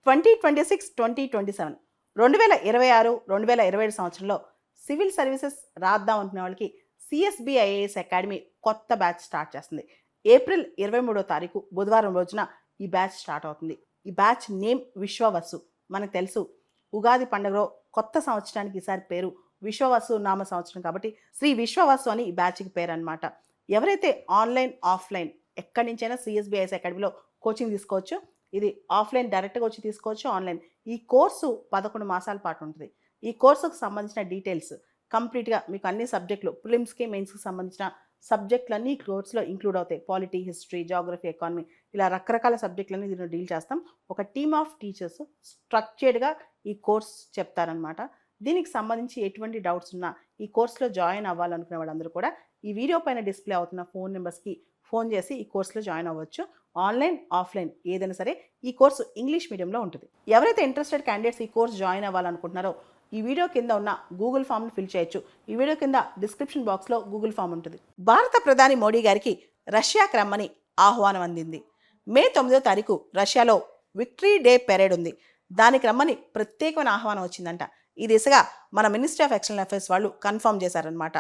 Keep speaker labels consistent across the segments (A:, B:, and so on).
A: 2026, 2027 2026, 2027 సంవత్సరంలో civil services రాద్దాం అనుకునే వాళ్ళకి సిఎస్బి ఐఏఎస్ అకాడమీ కొత్త బ్యాచ్ స్టార్ట్ చేస్తుంది. ఏప్రిల్ 23వ తారీఖు బుధవారం రోజున ఈ బ్యాచ్ స్టార్ట్ అవుతుంది. ఈ బ్యాచ్ నేమ్ విశ్వవసు. మనకు తెలుసు ఉగాది పండుగలో కొత్త సంవత్సరానికి ఈసారి పేరు విశ్వవసు నామ సంవత్సరం కాబట్టి శ్రీ విశ్వవసు అని ఈ బ్యాచ్కి పేరు అనమాట. ఎవరైతే ఆన్లైన్ ఆఫ్లైన్ ఎక్కడి నుంచైనా సిఎస్బిఐఎస్ అకాడమీలో కోచింగ్ తీసుకోవచ్చు. ఇది ఆఫ్లైన్ డైరెక్ట్గా వచ్చి తీసుకోవచ్చు, ఆన్లైన్. ఈ కోర్సు 11 మాసాల పాటు ఉంటుంది. ఈ కోర్సుకు సంబంధించిన డీటెయిల్స్ కంప్లీట్గా మీకు అన్ని సబ్జెక్టులు ప్రిలిమ్స్కి మెయిన్స్కి సంబంధించిన సబ్జెక్టులన్నీ కోర్సులో ఇంక్లూడ్ అవుతాయి. పాలిటీ, హిస్టరీ, జాగ్రఫీ, ఎకానమీ, ఇలా రకరకాల సబ్జెక్టులన్నీ దీనిలో డీల్ చేస్తాం. ఒక టీమ్ ఆఫ్ టీచర్స్ స్ట్రక్చర్డ్గా ఈ కోర్స్ చెప్తారనమాట. దీనికి సంబంధించి ఎటువంటి డౌట్స్ ఉన్నా ఈ కోర్సులో జాయిన్ అవ్వాలనుకునే వాళ్ళందరూ కూడా ఈ వీడియో పైన డిస్ప్లే అవుతున్న ఫోన్ నెంబర్స్కి ఫోన్ చేసి ఈ కోర్సులో జాయిన్ అవ్వచ్చు. ఆన్లైన్, ఆఫ్లైన్ ఏదైనా సరే ఈ కోర్సు ఇంగ్లీష్ మీడియంలో ఉంటుంది. ఎవరైతే ఇంట్రెస్టెడ్ క్యాండిడేట్స్ ఈ కోర్స్ జాయిన్ అవ్వాలనుకుంటున్నారో ఈ వీడియో కింద ఉన్న గూగుల్ ఫామ్ని ఫిల్ చేయొచ్చు. ఈ వీడియో కింద డిస్క్రిప్షన్ బాక్స్లో గూగుల్ ఫామ్ ఉంటుంది. భారత ప్రధాని మోడీ గారికి రష్యాకి రమ్మని ఆహ్వానం అందింది. మే 9వ తారీఖు రష్యాలో విక్టరీ డే పెరేడ్ ఉంది. దానికి రమ్మని ప్రత్యేకమైన ఆహ్వానం వచ్చిందంట. ఈ దిశగా మన మినిస్ట్రీ ఆఫ్ ఎక్స్టర్నల్ అఫైర్స్ వాళ్ళు కన్ఫర్మ్ చేశారనమాట.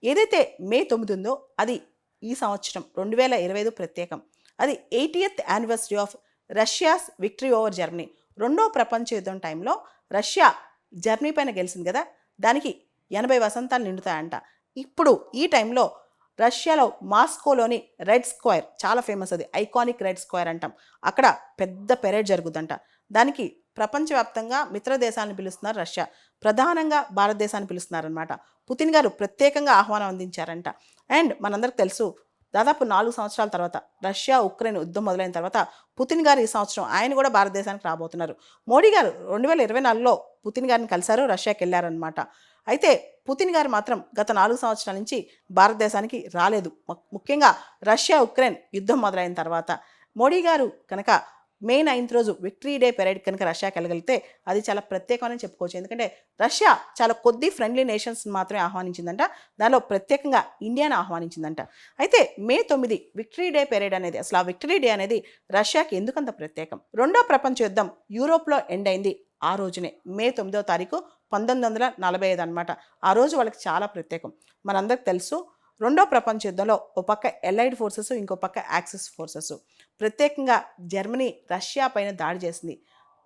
A: ఏదైతే మే 9 ఉందో అది ఈ సంవత్సరం 2025 ప్రత్యేకం. అది 80th anniversary of Russia's victory over Germany. రెండో ప్రపంచ యుద్ధం టైంలో రష్యా జర్మనీ పైన గెలిచింది కదా, దానికి 80 వసంతాలు నిండుతాయంట. ఇప్పుడు ఈ టైంలో రష్యాలో మాస్కోలోని రెడ్ స్క్వేర్ చాలా ఫేమస్, అది ఐకానిక్ రెడ్ స్క్వేర్ అంటాం. అక్కడ పెద్ద పెరేడ్ జరుగుతుందంట. దానికి ప్రపంచవ్యాప్తంగా మిత్ర దేశాలను పిలుస్తున్నారు. రష్యా ప్రధానంగా భారతదేశాన్ని పిలుస్తున్నారనమాట. పుతిన్ గారు ప్రత్యేకంగా ఆహ్వానం అందించారంట. అండ్ మనందరికి తెలుసు దాదాపు 4 సంవత్సరాల తర్వాత రష్యా ఉక్రెయిన్ యుద్ధం మొదలైన తర్వాత పుతిన్ గారు ఈ సంవత్సరం ఆయన కూడా భారతదేశానికి రాబోతున్నారు. మోడీ గారు 2024లో పుతిన్ గారిని కలిశారు, రష్యాకి వెళ్ళారనమాట. అయితే పుతిన్ గారు మాత్రం గత 4 సంవత్సరాల నుంచి భారతదేశానికి రాలేదు. ముఖ్యంగా రష్యా ఉక్రెయిన్ యుద్ధం మొదలైన తర్వాత మోడీ గారు కనుక మే 9th రోజు విక్టరీ డే పెరేడ్ కనుక రష్యాకి వెళ్ళగలిగితే అది చాలా ప్రత్యేకమని చెప్పుకోవచ్చు. ఎందుకంటే రష్యా చాలా కొద్ది ఫ్రెండ్లీ నేషన్స్ మాత్రమే ఆహ్వానించిందంట. దానిలో ప్రత్యేకంగా ఇండియాను ఆహ్వానించిందంట. అయితే మే 9 విక్టరీ డే పెరేడ్ అనేది, అసలు ఆ విక్టరీ డే అనేది రష్యాకి ఎందుకంత ప్రత్యేకం? రెండో ప్రపంచ యుద్ధం యూరోప్లో ఎండ్ అయింది ఆ రోజునే, మే 9వ తారీఖు 1945 అనమాట. ఆ రోజు వాళ్ళకి చాలా ప్రత్యేకం. మనందరికి తెలుసు రెండో ప్రపంచ యుద్ధంలో ఒక పక్క ఎలైడ్ ఫోర్సెస్, ఇంకో పక్క యాక్సిస్ ఫోర్సెస్. ప్రత్యేకంగా జర్మనీ రష్యా పైన దాడి చేసింది.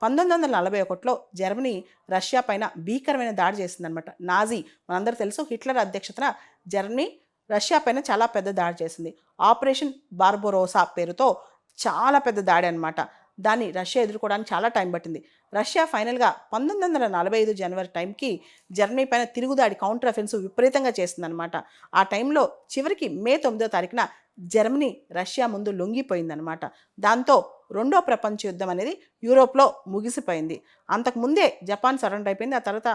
A: 1941లో జర్మనీ రష్యా పైన భీకరమైన దాడి చేసిందనమాట. నాజీ, మనందరూ తెలుసు హిట్లర్ అధ్యక్షతన జర్మనీ రష్యా పైన చాలా పెద్ద దాడి చేసింది. ఆపరేషన్ బార్బరోసా పేరుతో చాలా పెద్ద దాడి అనమాట. దాన్ని రష్యా ఎదుర్కోవడానికి చాలా టైం పట్టింది. రష్యా ఫైనల్గా 1945 జనవరి టైంకి జర్మనీ పైన తిరుగుదాడి, కౌంటర్ అఫెన్సివ్ విపరీతంగా చేసిందనమాట. ఆ టైంలో చివరికి మే 9వ తారీఖున జర్మనీ రష్యా ముందు లొంగిపోయిందనమాట. దాంతో రెండో ప్రపంచ యుద్ధం అనేది యూరోప్లో ముగిసిపోయింది. అంతకుముందే జపాన్ సరెండర్ అయిపోయింది, ఆ తర్వాత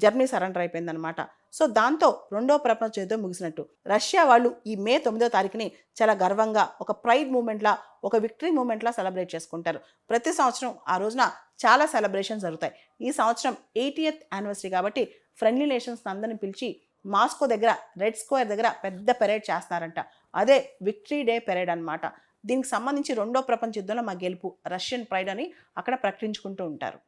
A: జర్మనీ సరెండర్ అయిపోయిందనమాట. సో దాంతో రెండో ప్రపంచ యుద్ధం ముగిసినట్టు. రష్యా వాళ్ళు ఈ మే 9వ తారీఖుని చాలా గర్వంగా ఒక ప్రైడ్ మూమెంట్లా, ఒక విక్టరీ మూమెంట్లా సెలబ్రేట్ చేసుకుంటారు. ప్రతి సంవత్సరం ఆ రోజున చాలా సెలబ్రేషన్స్ జరుగుతాయి. ఈ సంవత్సరం 80th యానివర్సరీ కాబట్టి ఫ్రెండ్లీ నేషన్స్ అందరిని పిలిచి మాస్కో దగ్గర రెడ్ స్క్వేర్ దగ్గర పెద్ద పెరేడ్ చేస్తున్నారంట. అదే విక్టరీ డే పెరేడ్ అనమాట. దీనికి సంబంధించి రెండో ప్రపంచ యుద్ధంలో మా గెలుపు, రష్యన్ ప్రైడ్ అని అక్కడ ప్రకటించుకుంటూ ఉంటారు.